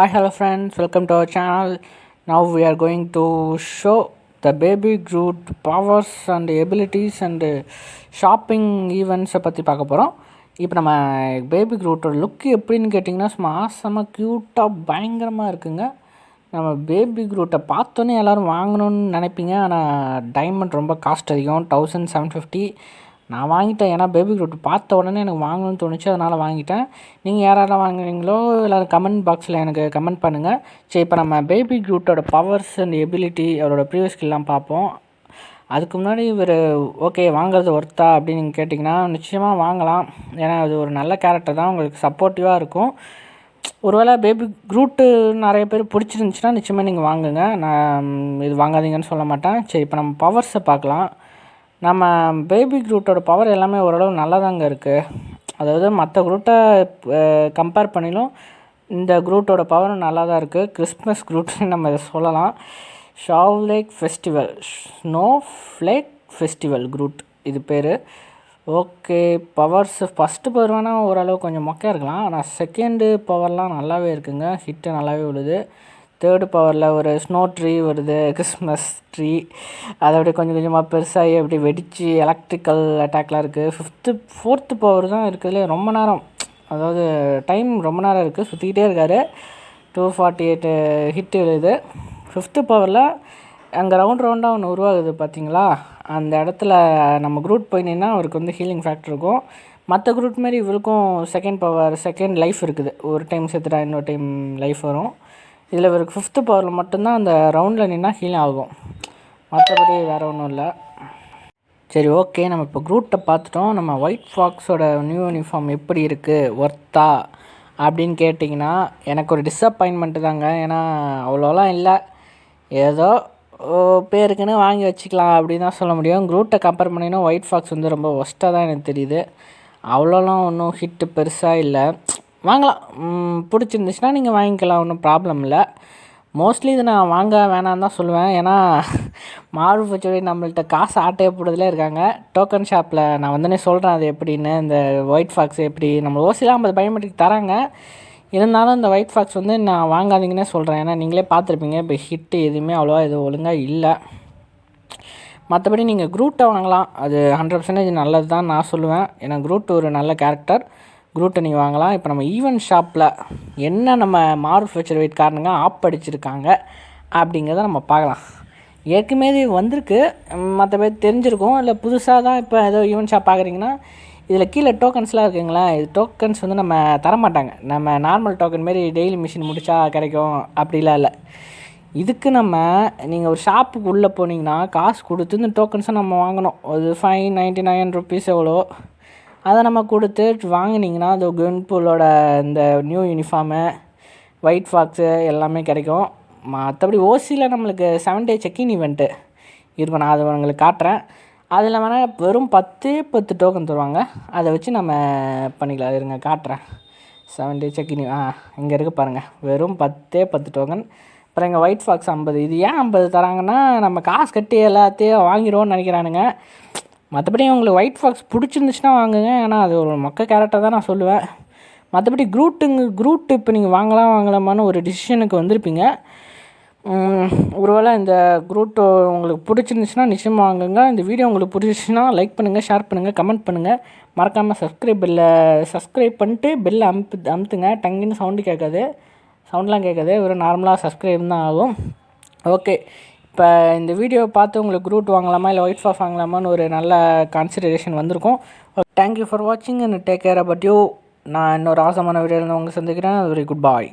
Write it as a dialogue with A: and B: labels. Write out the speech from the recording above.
A: Hi, hello friends, welcome to our channel. Now we are going to show the baby Groot powers and abilities and shopping events பற்றி பார்க்க போகிறோம். இப்போ நம்ம baby க்ரூட்டோட look எப்படின்னு கேட்டிங்கன்னா மாசமாக க்யூட்டாக பயங்கரமாக இருக்குங்க. நம்ம பேபி க்ரூட்டை பார்த்தோன்னே எல்லோரும் வாங்கணும்னு நினைப்பீங்க. ஆனால் டைமண்ட் ரொம்ப காஸ்ட் அதிகம், 1750. நான் வாங்கிட்டேன், ஏன்னா பேபி க்ரூட் பார்த்த உடனே எனக்கு வாங்கணும்னு தோணுச்சு, அதனால் வாங்கிட்டேன். நீங்கள் யாரெல்லாம் வாங்குறீங்களோ எல்லோரும் கமெண்ட் பாக்ஸில் எனக்கு கமெண்ட் பண்ணுங்கள். சரி, இப்போ நம்ம பேபி க்ரூட்டோட பவர்ஸ் அண்ட் எபிலிட்டி, அவரோட ப்ரீவியஸ் ஸ்கில்லாம் பார்ப்போம். அதுக்கு முன்னாடி இவர் ஓகே வாங்குறது ஒர்த்தா அப்படின்னு நீங்கள் கேட்டிங்கன்னா நிச்சயமாக வாங்கலாம். ஏன்னா அது ஒரு நல்ல கேரக்டர் தான், உங்களுக்கு சப்போர்ட்டிவாக இருக்கும். ஒருவேளை பேபி க்ரூட்டு நிறைய பேர் பிடிச்சிருந்துச்சின்னா நிச்சயமாக நீங்கள் வாங்குங்க. நான் இது வாங்காதீங்கன்னு சொல்ல மாட்டேன். சரி, இப்போ நம்ம பவர்ஸை பார்க்கலாம். நம்ம பேபி க்ரூட்டோட பவர் எல்லாமே ஓரளவு நல்லா தாங்க இருக்குது. அதாவது மற்ற க்ரூட்டை கம்பேர் பண்ணிலும் இந்த க்ரூட்டோட பவரும் நல்லா தான் இருக்குது. கிறிஸ்மஸ் க்ரூட்னு நம்ம இதை சொல்லலாம். ஸ்னோ ஃப்ளேக் ஃபெஸ்டிவல் க்ரூட் இது பேர். ஓகே, பவர்ஸ் ஃபஸ்ட்டு பவர் வேணால் ஓரளவு கொஞ்சம் மொக்கையாக இருக்கலாம், ஆனால் செகண்டு பவர்லாம் நல்லாவே இருக்குங்க. ஹிட்டு நல்லாவே விழுது. தேர்டு பவரில் ஒரு ஸ்னோ ட்ரீ வருது, கிறிஸ்மஸ் ட்ரீ. அதை அப்படியே கொஞ்சம் கொஞ்சமாக பெருசாகி அப்படி வெடித்து எலக்ட்ரிக்கல் அட்டாக்லாம் இருக்குது. ஃபோர்த்து பவர் தான் இருக்குதுலே ரொம்ப நேரம், அதாவது டைம் ரொம்ப நேரம் இருக்குது, சுற்றிக்கிட்டே இருக்கார். 248 ஹிட்டு எழுது. ஃபிஃப்த்து பவரில் அங்கே ரவுண்டாக ஒன்று உருவாகுது பார்த்தீங்களா, அந்த இடத்துல நம்ம க்ரூட் போய் நின்னா அவருக்கு வந்து ஹீலிங் ஃபேக்டர் இருக்கும். மற்ற க்ரூட் மாரி இவருக்கும் செகண்ட் லைஃப் இருக்குது. ஒரு டைம் செத்துட்டா இன்னொரு டைம் லைஃப் வரும். இதில் இவருக்கு ஃபிஃப்த்து பவரில் மட்டும்தான் அந்த ரவுண்டில் நின்னா ஹீல் ஆகும், மற்றபடி வேறு ஒன்றும் இல்லை. சரி, ஓகே, நம்ம இப்போ க்ரூட்டை பார்த்துட்டோம். நம்ம ஒயிட் ஃபாக்ஸோட நியூ யூனிஃபார்ம் எப்படி இருக்குது, ஒர்த்தா அப்படின்னு கேட்டிங்கன்னா எனக்கு ஒரு டிஸப்பாயின்மெண்ட்டு தாங்க. ஏன்னா அவ்வளோலாம் இல்லை, ஏதோ பேருக்குன்னு வாங்கி வச்சுக்கலாம் அப்படின்னு தான் சொல்ல முடியும். க்ரூட்டை கம்பேர் பண்ணினா ஒயிட் ஃபாக்ஸ் வந்து ரொம்ப ஒஸ்ட்டாக தான் எனக்கு தெரியுது. அவ்வளோலாம் ஒன்றும் ஹிட்டு பெருசாக இல்லை. வாங்கலாம், பிடிச்சிருந்துச்சுன்னா நீங்கள் வாங்கிக்கலாம், ஒன்றும் ப்ராப்ளம் இல்லை. மோஸ்ட்லி இது நான் வாங்க வேணான்னு தான் சொல்லுவேன். ஏன்னா மார்வல் ஃபெஸ்டிவல் நம்மள்கிட்ட காசு ஆட்டையை போடுறதுலே இருக்காங்க. டோக்கன் ஷாப்பில் நான் வந்தோடனே சொல்கிறேன் அது எப்படின்னு. இந்த ஒயிட் ஃபாக்ஸ் எப்படி நம்ம ஓசியில் 50 பயோமெட்ரிக் தராங்க, இருந்தாலும் இந்த ஒயிட் ஃபாக்ஸ் வந்து நான் வாங்காதீங்கன்னே சொல்கிறேன். ஏன்னா நீங்களே பார்த்துருப்பீங்க, இப்போ ஹிட்டு எதுவுமே அவ்வளோவா எதுவும் ஒழுங்காக இல்லை. மற்றபடி நீங்கள் க்ரூட்டை வாங்கலாம், அது 100% நல்லது தான் நான் சொல்லுவேன். ஏன்னா க்ரூட் ஒரு நல்ல கேரக்டர், க்ரூட்டை நீங்கள் வாங்கலாம். இப்போ நம்ம ஈவென்ட் ஷாப்பில் என்ன நம்ம மார்வல் ஃபியூச்சர் வெயிட் காரணங்க ஆப் அடிச்சிருக்காங்க அப்படிங்கிறத நம்ம பார்க்கலாம். ஏற்கனவே வந்திருக்கு, மற்ற பேர் தெரிஞ்சிருக்கும், இல்லை புதுசாக தான் இப்போ ஏதோ ஈவென்ட் ஷாப் பார்க்குறீங்கன்னா இதில் கீழே டோக்கன்ஸ்லாம் இருக்குங்களா, இது டோக்கன்ஸ் வந்து நம்ம தரமாட்டாங்க. நம்ம நார்மல் டோக்கன் மாரி டெய்லி மிஷின் முடித்தா கிடைக்கும் அப்படிலாம் இல்லை. இதுக்கு நீங்கள் ஒரு ஷாப்புக்கு உள்ளே போனீங்கன்னா காசு கொடுத்து இந்த டோக்கன்ஸை நம்ம வாங்கணும். அது 599 ருபீஸ் எவ்வளோ, அதை நம்ம கொடுத்து வாங்கினீங்கன்னா அது கென்பூலோட இந்த நியூ யூனிஃபார்மு, ஒயிட் ஃபாக்ஸு எல்லாமே கிடைக்கும். மற்றபடி ஓசியில் நம்மளுக்கு 7 டே செக்இன் ஈவெண்ட்டு இருக்கும், நான் அதை உங்களுக்கு காட்டுறேன். அதில் வேணால் வெறும் 10 டோக்கன் தருவாங்க, அதை வச்சு நம்ம பண்ணிக்கலாம். இருங்க காட்டுறேன். 7 டே செக்இன் இங்கே இருக்குது பாருங்கள், வெறும் 10 டோக்கன். அப்புறம் எங்கள் ஒயிட் ஃபாக்ஸ் 50. இது ஏன் 50 தராங்கன்னா நம்ம காசு கட்டி எல்லாத்தையும் வாங்கிடுவோன்னு நினைக்கிறானுங்க. மற்றபடி உங்களுக்கு ஒயிட் ஃபாக்ஸ் பிடிச்சிருந்துச்சுன்னா வாங்குங்க, ஏன்னா அது ஒரு மொக்க கேரக்டர் தான் நான் சொல்லுவேன். மற்றபடி க்ரூட்டு இப்போ நீங்கள் வாங்கலாமான்னு ஒரு டிசிஷனுக்கு வந்திருப்பீங்க. ஒருவேளை இந்த க்ரூட்டு உங்களுக்கு பிடிச்சிருந்துச்சுன்னா நிச்சயமாக வாங்குங்க. இந்த வீடியோ உங்களுக்கு பிடிச்சிச்சுன்னா லைக் பண்ணுங்கள், ஷேர் பண்ணுங்கள், கமெண்ட் பண்ணுங்கள். மறக்காமல் சப்ஸ்கிரைப் பண்ணிட்டு பெல்லை அமுத்துங்க. டங்குன்னு சவுண்ட்லாம் கேட்காது, ஒரு நார்மலாக சப்ஸ்கிரைப் தான் ஆகும். ஓகே, இப்போ இந்த வீடியோவை பார்த்து உங்களுக்கு க்ரூட் வாங்கலாமா இல்லை ஒயிட் ஃபாக்ஸ் வாங்கலாமான்னு ஒரு நல்ல கான்சிடரேஷன் வந்திருக்கும். தேங்க்யூ ஃபார் வாட்சிங் and take care about you. நான் இன்னொரு ஆசமான வீடியோவில் உங்களை சந்திக்கிறேன். வெரி குட் பாய்.